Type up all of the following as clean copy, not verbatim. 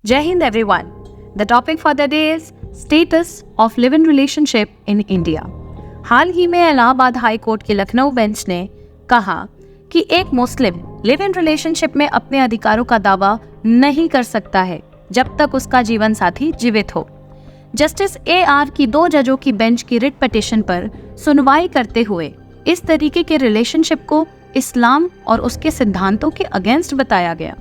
Jai Hind everyone. The topic for the day is status of live-in relationship in India. हाल ही में Allahabad high court की Lucknow bench ने कहा कि एक मुस्लिम लिव इन रिलेशनशिप में अपने अधिकारों का दावा नहीं कर सकता है जब तक उसका जीवन साथी जीवित हो। जस्टिस AR की 2 जजों की बेंच की रिट पिटीशन पर सुनवाई करते हुए इस तरीके के रिलेशनशिप को इस्लाम और उसके सिद्धांतों के अगेंस्ट बताया गया।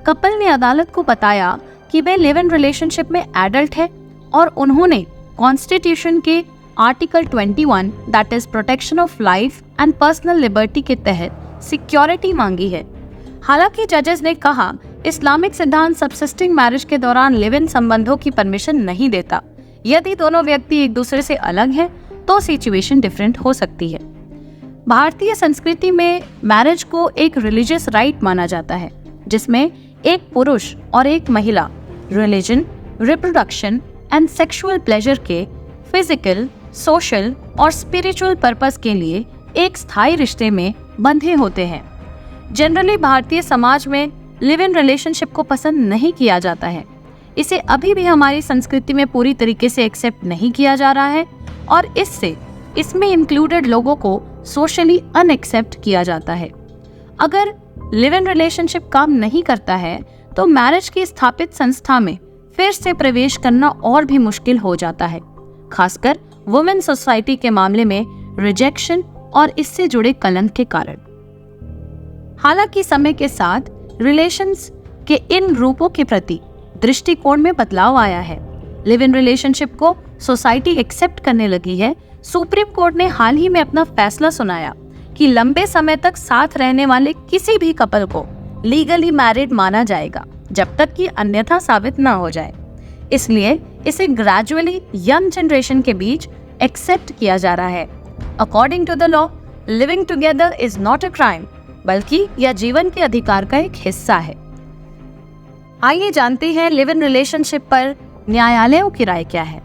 कपल ने अदालत को बताया कि वे लिव इन रिलेशनशिप में एडल्ट है और उन्होंने कॉन्स्टिट्यूशन के article 21 that is protection of life and personal liberty के तहत सिक्योरिटी मांगी है। हालांकि जजेस ने कहा इस्लामिक सिद्धांत सबसिस्टिंग मैरिज के दौरान लिव इन संबंधों की परमिशन नहीं देता। यदि दोनों व्यक्ति एक दूसरे से अलग हैं तो सिचुएशन डिफरेंट हो सकती है। भारतीय संस्कृति में मैरिज को एक रिलीजियस राइट माना जाता है जिसमें एक पुरुष और एक महिला religion, reproduction and sexual pleasure के फिजिकल, सोशल और स्पिरिचुअल पर्पस के लिए एक स्थायी रिश्ते में बंधे होते हैं। जनरली भारतीय समाज में लिव इन रिलेशनशिप को पसंद नहीं किया जाता है। इसे अभी भी हमारी संस्कृति में पूरी तरीके से एक्सेप्ट नहीं किया जा रहा है और इसमें इंक्लूडेड लोगों को सोशली अनएक्सेप्ट किया जाता है। अगर लिव इन रिलेशनशिप काम नहीं करता है तो मैरिज की स्थापित संस्था में फिर से प्रवेश करना और भी मुश्किल हो जाता है, खासकर वुमेन सोसाइटी के मामले में रिजेक्शन और इससे जुड़े कलंक के कारण। हालांकि समय के साथ रिलेशंस के इन रूपों के प्रति दृष्टिकोण में बदलाव आया है। लिव इन रिलेशनशिप को सोसाइटी एक्सेप्ट करने लगी है। सुप्रीम कोर्ट ने हाल ही में अपना फैसला सुनाया कि लंबे समय तक साथ रहने वाले किसी भी कपल को लीगली मैरिड माना जाएगा जब तक कि अन्यथा साबित ना हो जाए। इसलिए इसे ग्रेजुअली यंग जनरेशन के बीच एक्सेप्ट किया जा रहा है। According to the law, living together is not a crime, बल्कि यह जीवन के अधिकार का एक हिस्सा है। आइए जानते हैं लिव इन रिलेशनशिप पर न्यायालयों की राय क्या है।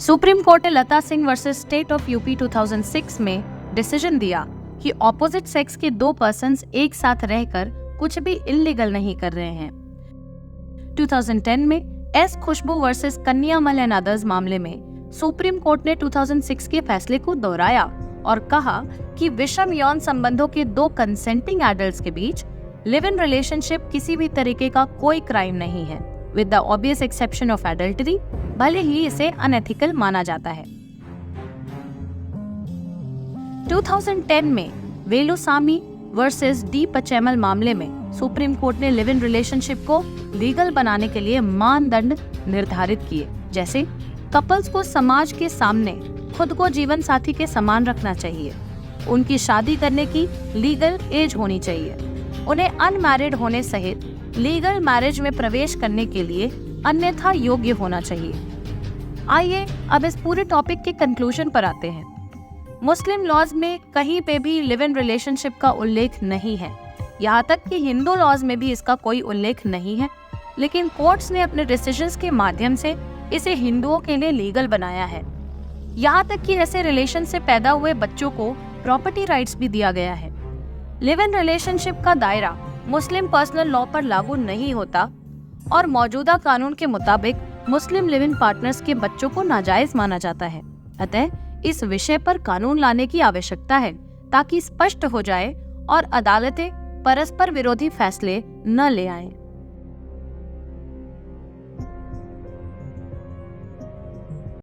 सुप्रीम कोर्ट ने Lata Singh versus state of UP 2006 में डिसीजन दिया कि ऑपोजिट सेक्स के 2 पर्सन्स एक साथ रहकर कुछ भी इल्लीगल नहीं कर रहे हैं। 2010 में S Khushboo versus Kanniammal and others मामले में सुप्रीम कोर्ट ने 2006 के फैसले को दोहराया और कहा कि विषम यौन संबंधों के 2 कंसेंटिंग एडल्ट्स के बीच लिव इन रिलेशनशिप किसी भी तरीके का कोई क्राइम नहीं है, with the obvious exception of adultery, भले ही इसे अनएथिकल माना जाता है। 2010 में वेलुसामी वर्सेस डी पचैमल मामले में सुप्रीम कोर्ट ने लिव इन रिलेशनशिप को लीगल बनाने के लिए मानदंड निर्धारित किए, जैसे कपल्स को समाज के सामने खुद को जीवन साथी के समान रखना चाहिए, उनकी शादी करने की लीगल एज होनी चाहिए, उन्हें अनमैरिड होने सहित लीगल मैरिज में प्रवेश करने के लिए अन्यथा योग्य होना चाहिए। आइए अब इस पूरे टॉपिक के कंक्लूजन पर आते हैं। मुस्लिम लॉज में कहीं पे भी लिव इन रिलेशनशिप का उल्लेख नहीं है, यहाँ तक कि हिंदू लॉज में भी इसका कोई उल्लेख नहीं है, लेकिन कोर्ट्स ने अपने डिसीजंस के माध्यम से इसे हिंदुओं के लिए लीगल बनाया है। यहाँ तक कि ऐसे रिलेशन से पैदा हुए बच्चों को प्रॉपर्टी राइट्स भी दिया गया है। लिव इन रिलेशनशिप का दायरा मुस्लिम पर्सनल लॉ पर लागू नहीं होता और मौजूदा कानून के मुताबिक मुस्लिम लिव इन पार्टनर्स के बच्चों को नाजायज माना जाता है। अतः इस विषय पर कानून लाने की आवश्यकता है ताकि स्पष्ट हो जाए और अदालतें परस्पर विरोधी फैसले न ले आएं।